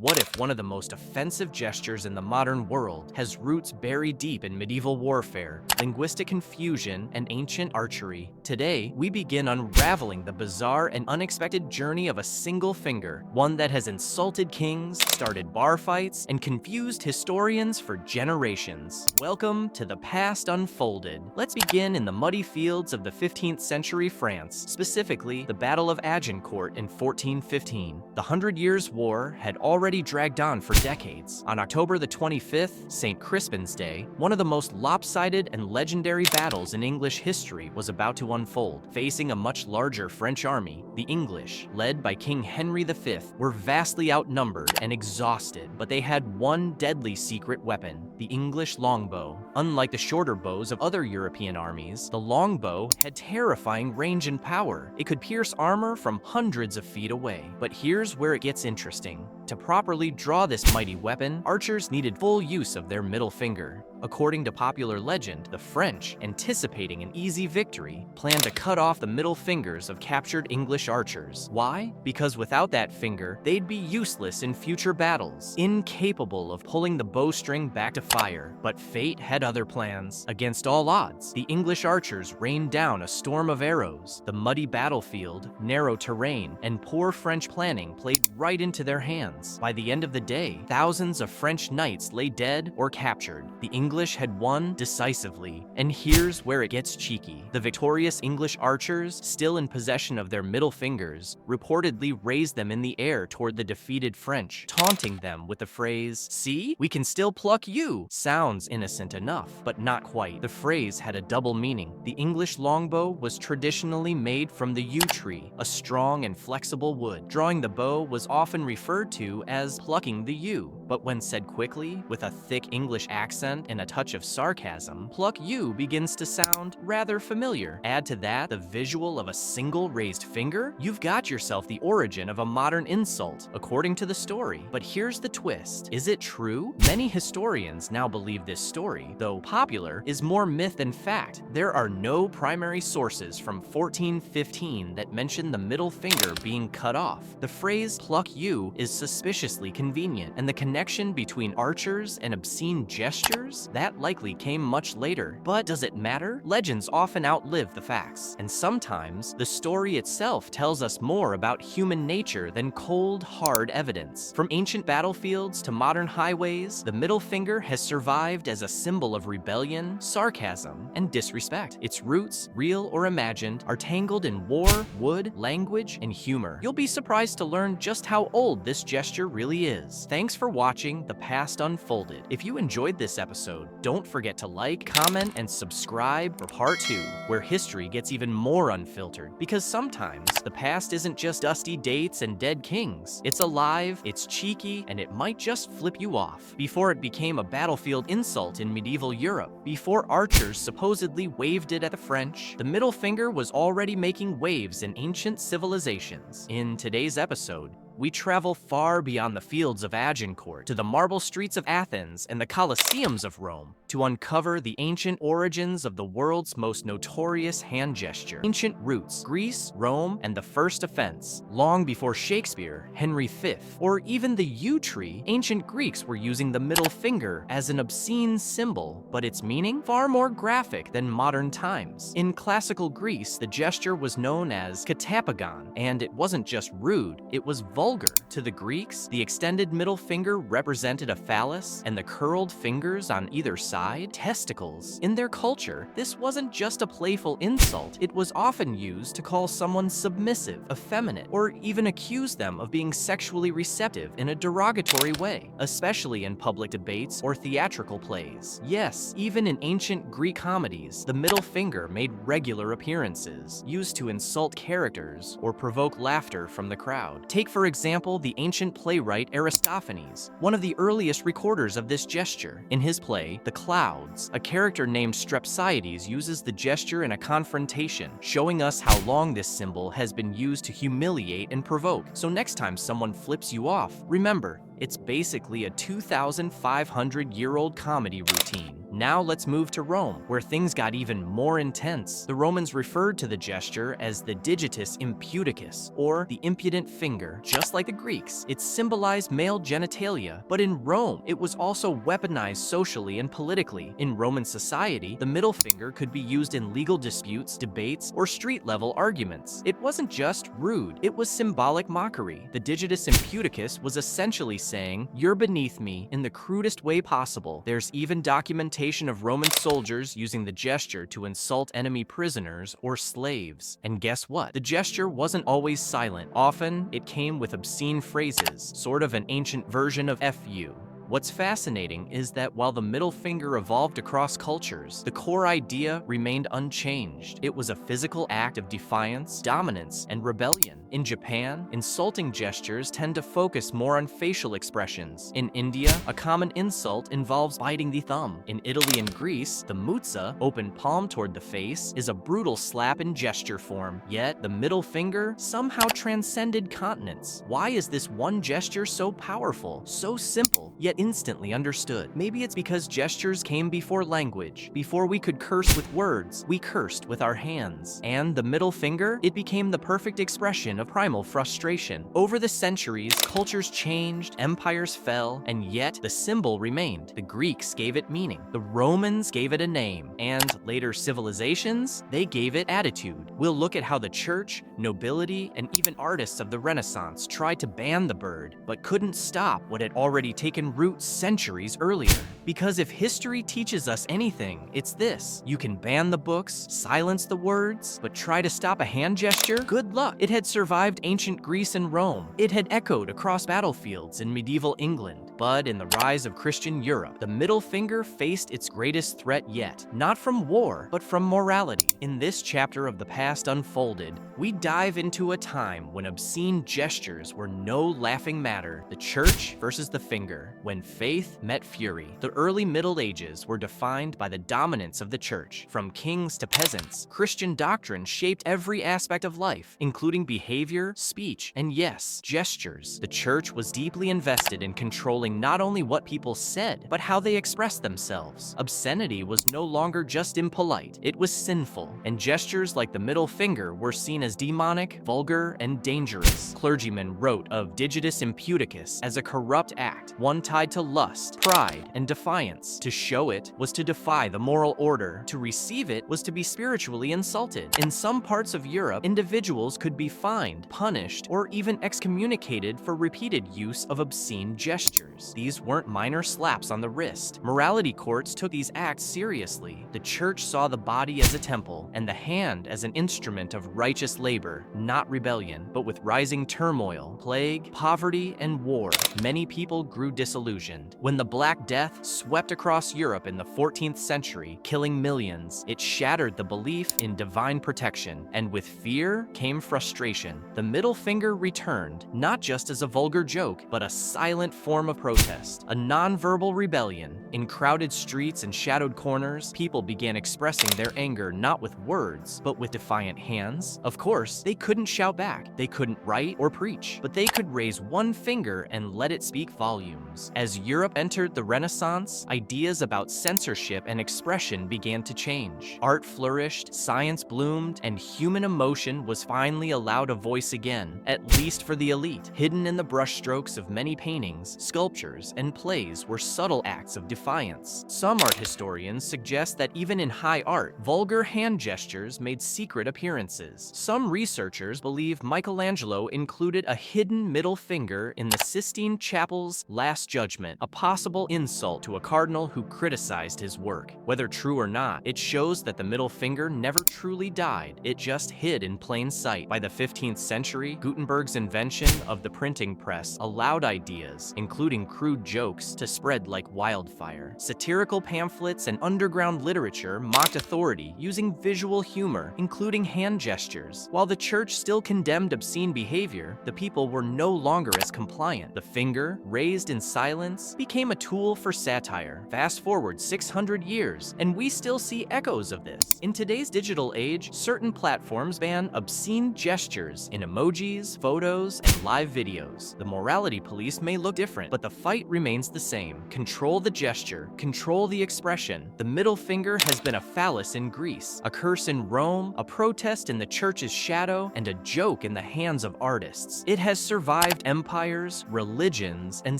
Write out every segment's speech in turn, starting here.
What if one of the most offensive gestures in the modern world has roots buried deep in medieval warfare, linguistic confusion, and ancient archery? Today, we begin unraveling the bizarre and unexpected journey of a single finger, one that has insulted kings, started bar fights, and confused historians for generations. Welcome to The Past Unfolded. Let's begin in the muddy fields of the 15th century France, specifically the Battle of Agincourt in 1415. The Hundred Years' War had already dragged on for decades. On October the 25th, St. Crispin's Day, one of the most lopsided and legendary battles in English history was about to unfold. Facing a much larger French army, the English, led by King Henry V, were vastly outnumbered and exhausted, but they had one deadly secret weapon, the English longbow. Unlike the shorter bows of other European armies, the longbow had terrifying range and power. It could pierce armor from hundreds of feet away. But here's where it gets interesting. To properly draw this mighty weapon, archers needed full use of their middle finger. According to popular legend, the French, anticipating an easy victory, planned to cut off the middle fingers of captured English archers. Why? Because without that finger, they'd be useless in future battles, incapable of pulling the bowstring back to fire. But fate had other plans. Against all odds, the English archers rained down a storm of arrows. The muddy battlefield, narrow terrain, and poor French planning played right into their hands. By the end of the day, thousands of French knights lay dead or captured. The English had won decisively, and here's where it gets cheeky. The victorious English archers, still in possession of their middle fingers, reportedly raised them in the air toward the defeated French, taunting them with the phrase, "See, we can still pluck you." Sounds innocent enough, but not quite. The phrase had a double meaning. The English longbow was traditionally made from the yew tree, a strong and flexible wood. Drawing the bow was often referred to as plucking the yew, but when said quickly, with a thick English accent and a touch of sarcasm, pluck yew begins to sound rather familiar. Add to that the visual of a single raised finger, you've got yourself the origin of a modern insult, according to the story. But here's the twist. Is it true? Many historians now believe this story, though popular, is more myth than fact. There are no primary sources from 1415 that mention the middle finger being cut off. The phrase pluck yew is suspiciously convenient, and the connection between archers and obscene gestures? That likely came much later. But does it matter? Legends often outlive the facts, and sometimes the story itself tells us more about human nature than cold, hard evidence. From ancient battlefields to modern highways, the middle finger has survived as a symbol of rebellion, sarcasm, and disrespect. Its roots, real or imagined, are tangled in war, wood, language, and humor. You'll be surprised to learn just how old this gesture really is. Thanks for watching The Past Unfolded. If you enjoyed this episode, don't forget to like, comment, and subscribe for part 2, where history gets even more unfiltered. Because sometimes the past isn't just dusty dates and dead kings. It's alive, it's cheeky, and it might just flip you off. Before it became a battlefield insult in medieval Europe, before archers supposedly waved it at the French, the middle finger was already making waves in ancient civilizations. In today's episode, we travel far beyond the fields of Agincourt to the marble streets of Athens and the Colosseums of Rome to uncover the ancient origins of the world's most notorious hand gesture. Ancient roots, Greece, Rome, and the first offense. Long before Shakespeare, Henry V, or even the yew tree, ancient Greeks were using the middle finger as an obscene symbol, but its meaning? Far more graphic than modern times. In classical Greece, the gesture was known as katapagon, and it wasn't just rude, it was vulgar. To the Greeks, the extended middle finger represented a phallus, and the curled fingers on either side, testicles. In their culture, this wasn't just a playful insult. It was often used to call someone submissive, effeminate, or even accuse them of being sexually receptive in a derogatory way, especially in public debates or theatrical plays. Yes, even in ancient Greek comedies, the middle finger made regular appearances, used to insult characters or provoke laughter from the crowd. Take, for example, the ancient playwright Aristophanes, one of the earliest recorders of this gesture. In his play, The Clouds, a character named Strepsiades uses the gesture in a confrontation, showing us how long this symbol has been used to humiliate and provoke. So next time someone flips you off, remember, It's basically a 2,500-year-old comedy routine. Now let's move to Rome, where things got even more intense. The Romans referred to the gesture as the digitus imputicus, or the impudent finger. Just like the Greeks, it symbolized male genitalia, but in Rome, it was also weaponized socially and politically. In Roman society, the middle finger could be used in legal disputes, debates, or street-level arguments. It wasn't just rude, it was symbolic mockery. The digitus imputicus was essentially saying, "You're beneath me," in the crudest way possible. There's even documentation of Roman soldiers using the gesture to insult enemy prisoners or slaves. And guess what? The gesture wasn't always silent. Often, it came with obscene phrases, sort of an ancient version of F you. What's fascinating is that while the middle finger evolved across cultures, the core idea remained unchanged. It was a physical act of defiance, dominance, and rebellion. In Japan, insulting gestures tend to focus more on facial expressions. In India, a common insult involves biting the thumb. In Italy and Greece, the muzza, open palm toward the face, is a brutal slap in gesture form. Yet, the middle finger somehow transcended continents. Why is this one gesture so powerful, so simple, yet instantly understood? Maybe it's because gestures came before language. Before we could curse with words, we cursed with our hands. And the middle finger, it became the perfect expression of primal frustration. Over the centuries, cultures changed, empires fell, and yet the symbol remained. The Greeks gave it meaning. The Romans gave it a name. And later civilizations, they gave it attitude. We'll look at how the church, nobility, and even artists of the Renaissance tried to ban the bird, but couldn't stop what had already taken root centuries earlier. Because if history teaches us anything, it's this: you can ban the books, silence the words, but try to stop a hand gesture? Good luck. It had survived ancient Greece and Rome. It had echoed across battlefields in medieval England. But in the rise of Christian Europe, the middle finger faced its greatest threat yet. Not from war, but from morality. In this chapter of The Past Unfolded, we dive into a time when obscene gestures were no laughing matter. The church versus the finger. When faith met fury. The early Middle Ages were defined by the dominance of the church. From kings to peasants, Christian doctrine shaped every aspect of life, including behavior, speech, and yes, gestures. The church was deeply invested in controlling not only what people said, but how they expressed themselves. Obscenity was no longer just impolite, it was sinful, and gestures like the middle finger were seen as demonic, vulgar, and dangerous. Clergymen wrote of digitus imputicus as a corrupt act, one tied to lust, pride, and defiance. To show it was to defy the moral order. To receive it was to be spiritually insulted. In some parts of Europe, individuals could be fined, punished, or even excommunicated for repeated use of obscene gestures. These weren't minor slaps on the wrist. Morality courts took these acts seriously. The church saw the body as a temple, and the hand as an instrument of righteous labor, not rebellion. But with rising turmoil, plague, poverty, and war, many people grew disillusioned. When the Black Death swept across Europe in the 14th century, killing millions, it shattered the belief in divine protection, and with fear came frustration. The middle finger returned, not just as a vulgar joke, but a silent form of protest, a non-verbal rebellion. In crowded streets and shadowed corners, people began expressing their anger not with words, but with defiant hands. Of course, they couldn't shout back, they couldn't write or preach, but they could raise one finger and let it speak volumes. As Europe entered the Renaissance, ideas about censorship and expression began to change. Art flourished, science bloomed, and human emotion was finally allowed a voice again, at least for the elite. Hidden in the brushstrokes of many paintings, sculptures, and plays were subtle acts of defiance. Some art historians suggest that even in high art, vulgar hand gestures made secret appearances. Some researchers believe Michelangelo included a hidden middle finger in the Sistine Chapel's Last Judgment, a possible insult to a cardinal who criticized his work. Whether true or not, it shows that the middle finger never truly died, it just hid in plain sight. By the 15th century, Gutenberg's invention of the printing press allowed ideas, including crude jokes, to spread like wildfire. Satirical pamphlets and underground literature mocked authority using visual humor, including hand gestures. While the church still condemned obscene behavior, the people were no longer as compliant. The finger, raised in silence, violence became a tool for satire. Fast forward 600 years, and we still see echoes of this. In today's digital age, certain platforms ban obscene gestures in emojis, photos, and live videos. The morality police may look different, but the fight remains the same. Control the gesture, control the expression. The middle finger has been a phallus in Greece, a curse in Rome, a protest in the church's shadow, and a joke in the hands of artists. It has survived empires, religions, and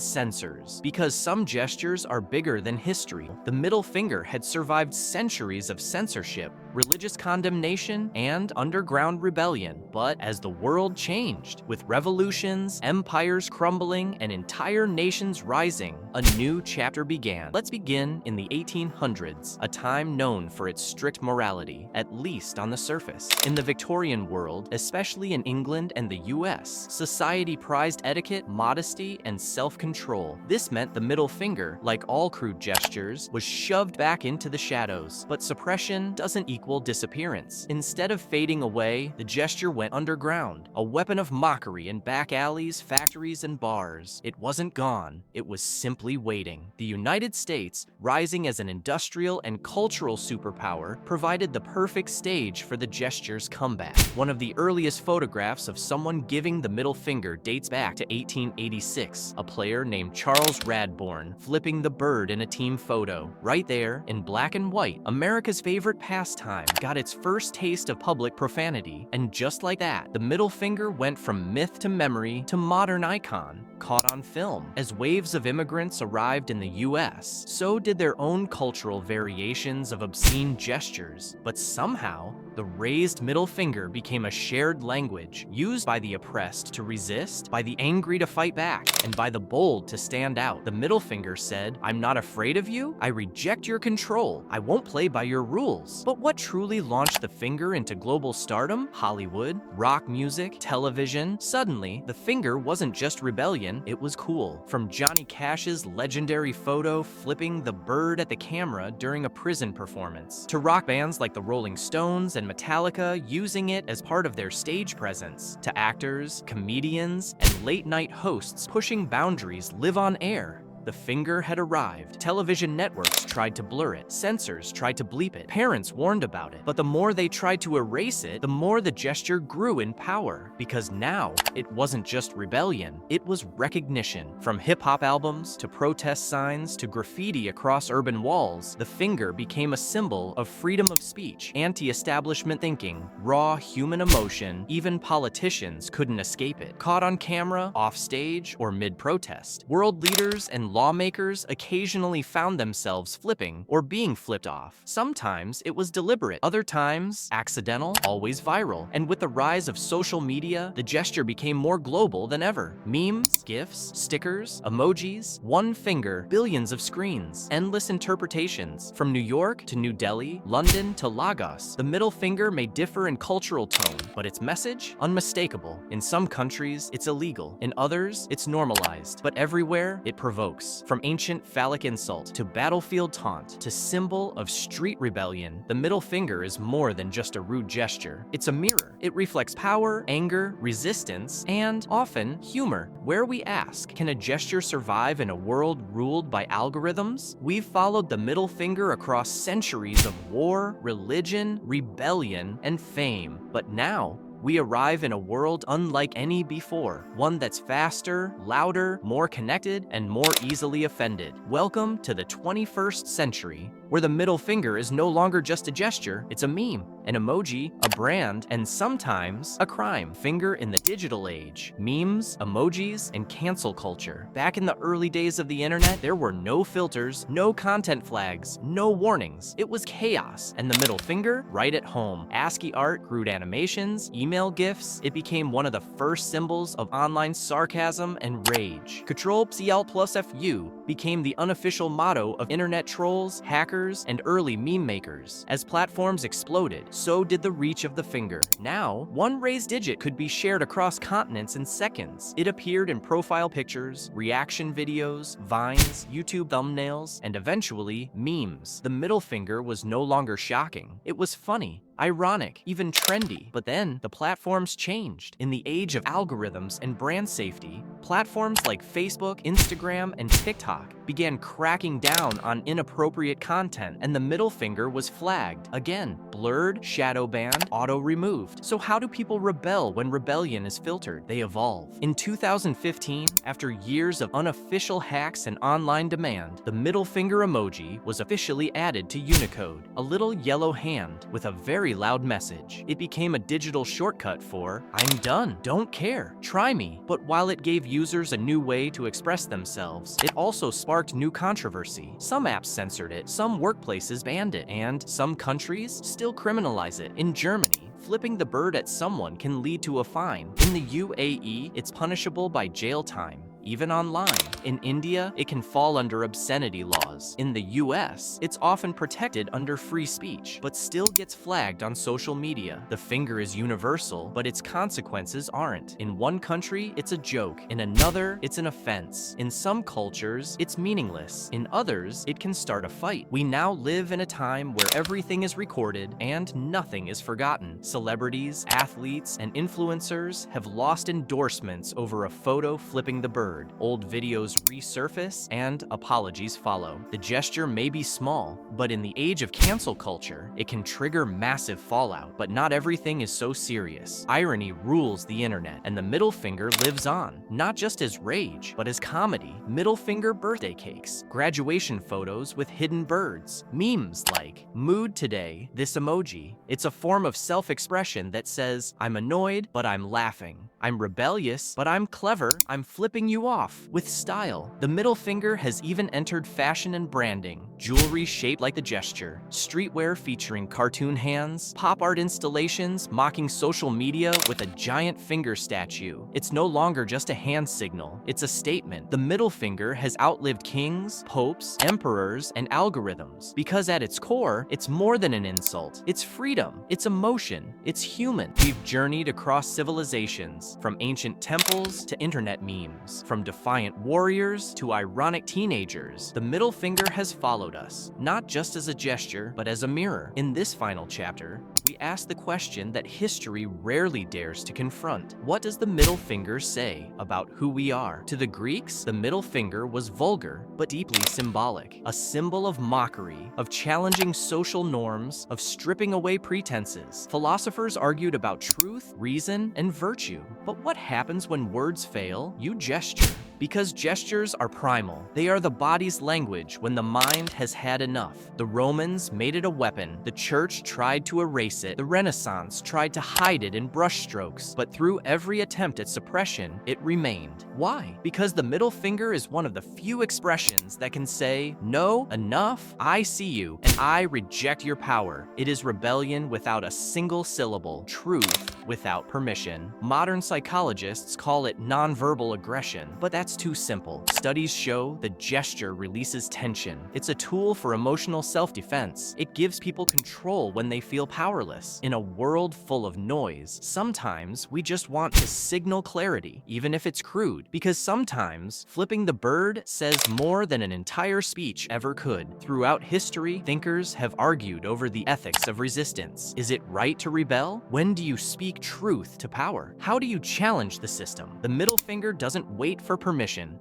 censors. Because some gestures are bigger than history, the middle finger had survived centuries of censorship, religious condemnation, and underground rebellion. But as the world changed, with revolutions, empires crumbling, and entire nations rising, a new chapter began. Let's begin in the 1800s, a time known for its strict morality, at least on the surface. In the Victorian world, especially in England and the US, society prized etiquette, modesty, and self-control. This meant the middle finger, like all crude gestures, was shoved back into the shadows. But suppression doesn't equal disappearance. Instead of fading away, the gesture went underground, a weapon of mockery in back alleys, factories, and bars. It wasn't gone, it was simply waiting. The United States, rising as an industrial and cultural superpower, provided the perfect stage for the gesture's comeback. One of the earliest photographs of someone giving the middle finger dates back to 1886, a player named Charles Radbourne flipping the bird in a team photo. Right there, in black and white, America's favorite pastime got its first taste of public profanity. And just like that, the middle finger went from myth to memory to modern icon, caught on film. As waves of immigrants arrived in the US, so did their own cultural variations of obscene gestures. But somehow, the raised middle finger became a shared language, used by the oppressed to resist, by the angry to fight back, and by the bold to stand out. The middle finger said, "I'm not afraid of you, I reject your control, I won't play by your rules." But what truly launched the finger into global stardom? Hollywood, rock music, television. Suddenly, the finger wasn't just rebellion, it was cool. From Johnny Cash's legendary photo flipping the bird at the camera during a prison performance, to rock bands like the Rolling Stones and Metallica using it as part of their stage presence, to actors, comedians, and late-night hosts pushing boundaries live on air. The finger had arrived. Television networks tried to blur it. Censors tried to bleep it. Parents warned about it. But the more they tried to erase it, the more the gesture grew in power. Because now, it wasn't just rebellion, it was recognition. From hip-hop albums, to protest signs, to graffiti across urban walls, the finger became a symbol of freedom of speech, anti-establishment thinking, raw human emotion. Even politicians couldn't escape it. Caught on camera, off stage, or mid-protest, world leaders and lawmakers occasionally found themselves flipping or being flipped off. Sometimes it was deliberate, other times accidental, always viral. And with the rise of social media, the gesture became more global than ever. Memes, GIFs, stickers, emojis, one finger, billions of screens, endless interpretations. From New York to New Delhi, London to Lagos, the middle finger may differ in cultural tone, but its message? Unmistakable. In some countries, it's illegal. In others, it's normalized. But everywhere, it provokes. From ancient phallic insult to battlefield taunt to symbol of street rebellion, the middle finger is more than just a rude gesture. It's a mirror. It reflects power, anger, resistance, and often humor. Where we ask, can a gesture survive in a world ruled by algorithms? We've followed the middle finger across centuries of war, religion, rebellion, and fame. But now, we arrive in a world unlike any before, one that's faster, louder, more connected, and more easily offended. Welcome to the 21st century, where the middle finger is no longer just a gesture, it's a meme, an emoji, a brand, and sometimes a crime. Finger in the digital age. Memes, emojis, and cancel culture. Back in the early days of the internet, there were no filters, no content flags, no warnings. It was chaos, and the middle finger, right at home. ASCII art, crude animations, email gifs, it became one of the first symbols of online sarcasm and rage. Ctrl+Alt+Fu became the unofficial motto of internet trolls, hackers, and early meme makers. As platforms exploded, so did the reach of the finger. Now, one raised digit could be shared across continents in seconds. It appeared in profile pictures, reaction videos, vines, YouTube thumbnails, and eventually, memes. The middle finger was no longer shocking. It was funny. ironic, even trendy. But then the platforms changed. In the age of algorithms and brand safety, platforms like Facebook, Instagram, and TikTok began cracking down on inappropriate content, and the middle finger was flagged. Again, blurred, shadow banned, auto-removed. So how do people rebel when rebellion is filtered? They evolve. In 2015, after years of unofficial hacks and online demand, the middle finger emoji was officially added to Unicode, a little yellow hand with a very loud message. It became a digital shortcut for, "I'm done, don't care, try me." But while it gave users a new way to express themselves, it also sparked new controversy. Some apps censored it, some workplaces banned it, and some countries still criminalize it. In Germany, flipping the bird at someone can lead to a fine. In the UAE, it's punishable by jail time, even online. In India, it can fall under obscenity laws. In the US, it's often protected under free speech, but still gets flagged on social media. The finger is universal, but its consequences aren't. In one country, it's a joke. In another, it's an offense. In some cultures, it's meaningless. In others, it can start a fight. We now live in a time where everything is recorded and nothing is forgotten. Celebrities, athletes, and influencers have lost endorsements over a photo flipping the bird. Old videos resurface and apologies follow. The gesture may be small, but in the age of cancel culture, it can trigger massive fallout. But not everything is so serious. Irony rules the internet, and the middle finger lives on, not just as rage, but as comedy. Middle finger birthday cakes, graduation photos with hidden birds, memes like, "Mood today, this emoji." It's a form of self-expression that says, "I'm annoyed, but I'm laughing. I'm rebellious, but I'm clever. I'm flipping you off." With style, the middle finger has even entered fashion and branding. Jewelry shaped like the gesture, streetwear featuring cartoon hands, pop art installations mocking social media with a giant finger statue. It's no longer just a hand signal, it's a statement. The middle finger has outlived kings, popes, emperors, and algorithms, because at its core, it's more than an insult. It's freedom, it's emotion, it's human. We've journeyed across civilizations, from ancient temples to internet memes, from defiant warriors to ironic teenagers. The middle finger has followed us, not just as a gesture, but as a mirror. In this final chapter, we ask the question that history rarely dares to confront. What does the middle finger say about who we are? To the Greeks, the middle finger was vulgar, but deeply symbolic. A symbol of mockery, of challenging social norms, of stripping away pretenses. Philosophers argued about truth, reason, and virtue. But what happens when words fail? You gesture. Because gestures are primal. They are the body's language when the mind has had enough. The Romans made it a weapon. The church tried to erase it. The Renaissance tried to hide it in brushstrokes. But through every attempt at suppression, it remained. Why? Because the middle finger is one of the few expressions that can say, "No, enough, I see you, and I reject your power." It is rebellion without a single syllable, truth without permission. Modern psychologists call it nonverbal aggression, but that's too simple. Studies show the gesture releases tension. It's a tool for emotional self-defense. It gives people control when they feel powerless. In a world full of noise, sometimes we just want to signal clarity, even if it's crude, because sometimes flipping the bird says more than an entire speech ever could. Throughout history, thinkers have argued over the ethics of resistance. Is it right to rebel? When do you speak truth to power? How do you challenge the system? The middle finger doesn't wait for permission.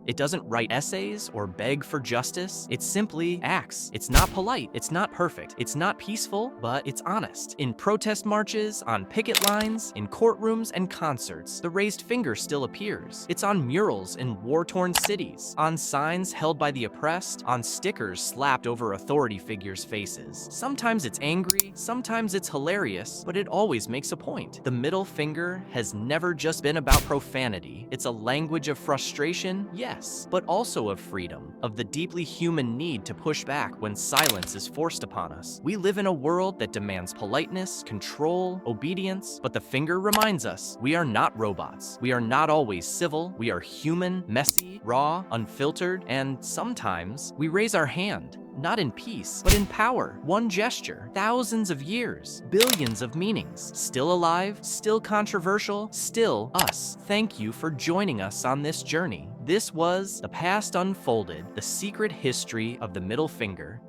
It doesn't write essays or beg for justice. It simply acts. It's not polite. It's not perfect. It's not peaceful, but it's honest. In protest marches, on picket lines, in courtrooms and concerts, the raised finger still appears. It's on murals in war-torn cities, on signs held by the oppressed, on stickers slapped over authority figures' faces. Sometimes it's angry, sometimes it's hilarious, but it always makes a point. The middle finger has never just been about profanity. It's a language of frustration, yes, but also of freedom, of the deeply human need to push back when silence is forced upon us. We live in a world that demands politeness, control, obedience, but the finger reminds us we are not robots. We are not always civil. We are human, messy, raw, unfiltered, and sometimes we raise our hand. Not in peace, but in power. One gesture, thousands of years, billions of meanings. Still alive, still controversial, still us. Thank you for joining us on this journey. This was The Past Unfolded, the secret history of the middle finger.